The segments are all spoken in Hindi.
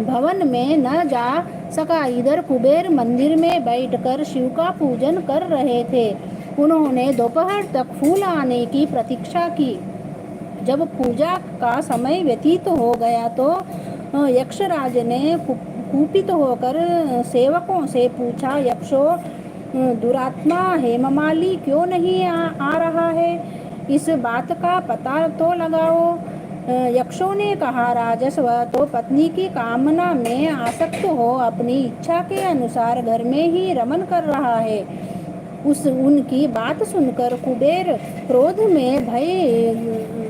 भवन में न जा सका। इधर कुबेर मंदिर में बैठकर शिव का पूजन कर रहे थे। उन्होंने दोपहर तक फूल आने की प्रतीक्षा की। जब पूजा का समय व्यतीत हो गया तो यक्षराज ने कुपित होकर सेवकों से पूछा, यक्षों, दुरात्मा हेममाली क्यों नहीं आ रहा है? इस बात का पता तो लगाओ। यक्षों ने कहा, राजस्व तो पत्नी की कामना में आसक्त हो अपनी इच्छा के अनुसार घर में ही रमन कर रहा है। उनकी बात सुनकर कुबेर क्रोध में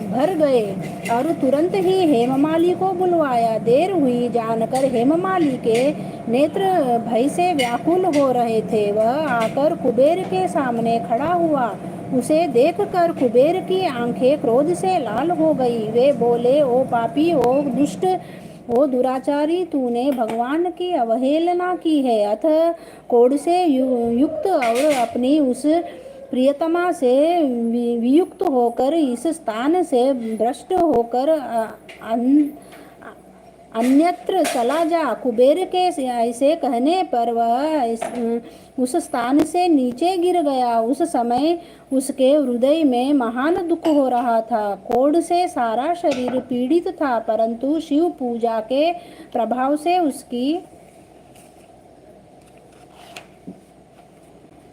भर गए और तुरंत ही हेममाली को बुलवाया। देर हुई जानकर हेममाली के नेत्र भय से व्याकुल हो रहे थे। वह आकर कुबेर के सामने खड़ा हुआ। उसे देखकर कुबेर की आंखें क्रोध से लाल हो गई। वे बोले, ओ पापी, ओ दुष्ट, ओ दुराचारी, तूने भगवान की अवहेलना की है। अतः क्रोध से युक्त और अपनी उस प्रियतमा से वियुक्त होकर इस स्थान से भ्रष्ट होकर अन्यत्र चला जा। कुबेर के ऐसे कहने पर वह उस स्थान से नीचे गिर गया। उस समय उसके हृदय में महान दुख हो रहा था। कोढ़ से सारा शरीर पीड़ित था, परंतु शिव पूजा के प्रभाव से उसकी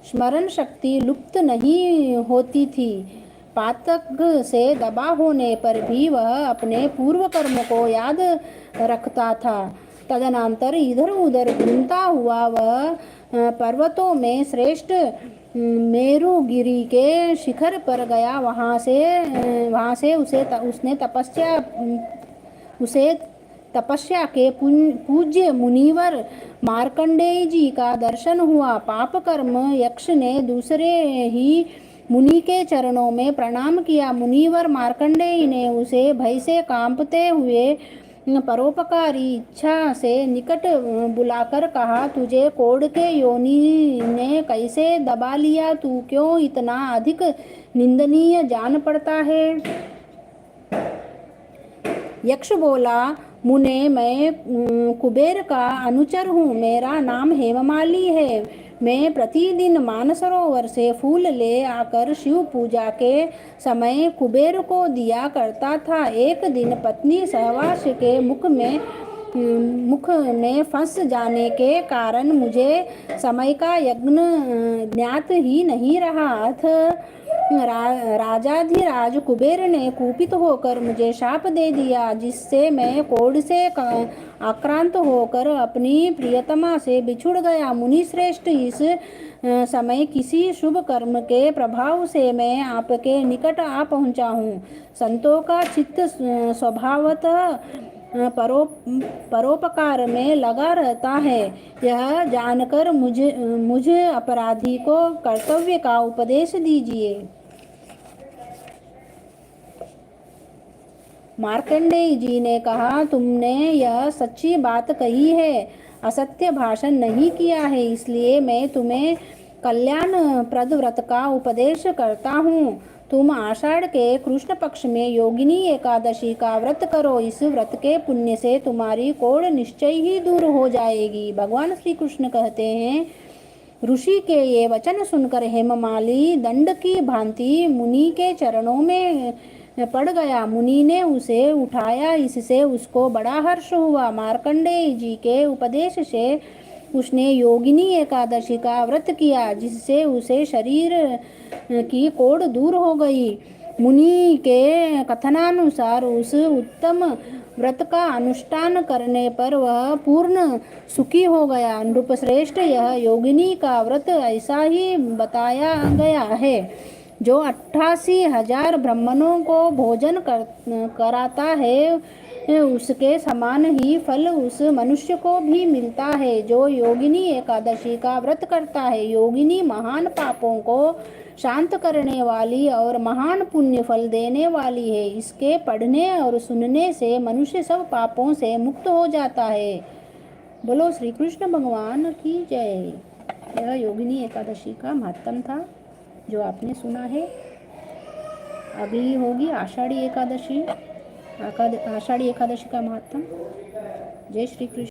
स्मरण शक्ति लुप्त नहीं होती थी। पातक से दबा होने पर भी वह अपने पूर्व कर्म को याद रखता था। तदनंतर इधर उधर घूमता हुआ वह पर्वतों में श्रेष्ठ मेरुगिरी के शिखर पर गया। वहां से उसे तपस्या के पूज्य मुनिवर मार्कंडेय जी का दर्शन हुआ। पाप कर्म यक्ष ने दूसरे ही मुनि के चरणों में प्रणाम किया। मुनिवर मार्कंडेय ने उसे भय से कांपते हुए परोपकारी इच्छा से निकट बुलाकर कहा, तुझे कोढ़ के योनि ने कैसे दबा लिया? तू क्यों इतना अधिक निंदनीय जान पड़ता है? यक्ष बोला, मुने, मैं कुबेर का अनुचर हूँ। मेरा नाम हेममाली है। मैं प्रतिदिन मानसरोवर से फूल ले आकर शिव पूजा के समय कुबेर को दिया करता था। एक दिन पत्नी सहवास के मुख में फंस जाने के कारण मुझे समय का यज्ञ ज्ञात ही नहीं रहा। राजाधिराज कुबेर ने कुपित होकर मुझे शाप दे दिया, जिससे मैं कोढ़ से आक्रांत होकर अपनी प्रियतमा से बिछुड़ गया। मुनि श्रेष्ठ, इस समय किसी शुभ कर्म के प्रभाव से मैं आपके निकट आ पहुंचा हूँ। संतों का चित्त स्वभावतः परोपकार में लगा रहता है। यह जानकर मुझ अपराधी को कर्तव्य का उपदेश दीजिए। मार्कंडेय जी ने कहा, तुमने यह सच्ची बात कही है, असत्य भाषण नहीं किया है, इसलिए मैं तुम्हें कल्याणप्रद व्रत का उपदेश करता हूँ। तुम आषाढ़ के कृष्ण पक्ष में योगिनी एकादशी का व्रत करो। इस व्रत के पुण्य से तुम्हारी कोढ़ निश्चय ही दूर हो जाएगी। भगवान श्री कृष्ण कहते हैं, ऋषि के ये वचन सुनकर हेममाली दंड की भांति मुनि के चरणों में पड़ गया। मुनि ने उसे उठाया, इससे उसको बड़ा हर्ष हुआ। मार्कंडेय जी के उपदेश से उसने योगिनी एकादशी का व्रत किया, जिससे उसे शरीर की कोढ़ दूर हो गई। मुनि के कथनानुसार उस उत्तम व्रत का अनुष्ठान करने पर वह पूर्ण सुखी हो गया। नृपश्रेष्ठ, यह योगिनी का व्रत ऐसा ही बताया गया है, जो 88,000 ब्राह्मणों को भोजन कराता है। उसके समान ही फल उस मनुष्य को भी मिलता है जो योगिनी एकादशी का व्रत करता है। योगिनी महान पापों को शांत करने वाली और महान पुण्य फल देने वाली है। इसके पढ़ने और सुनने से मनुष्य सब पापों से मुक्त हो जाता है। बोलो श्री कृष्ण भगवान की जय। यह योगिनी एकादशी का महात्म था जो आपने सुना है। अगली होगी आषाढ़ी एकादशी का महात्म। जय श्री कृष्ण।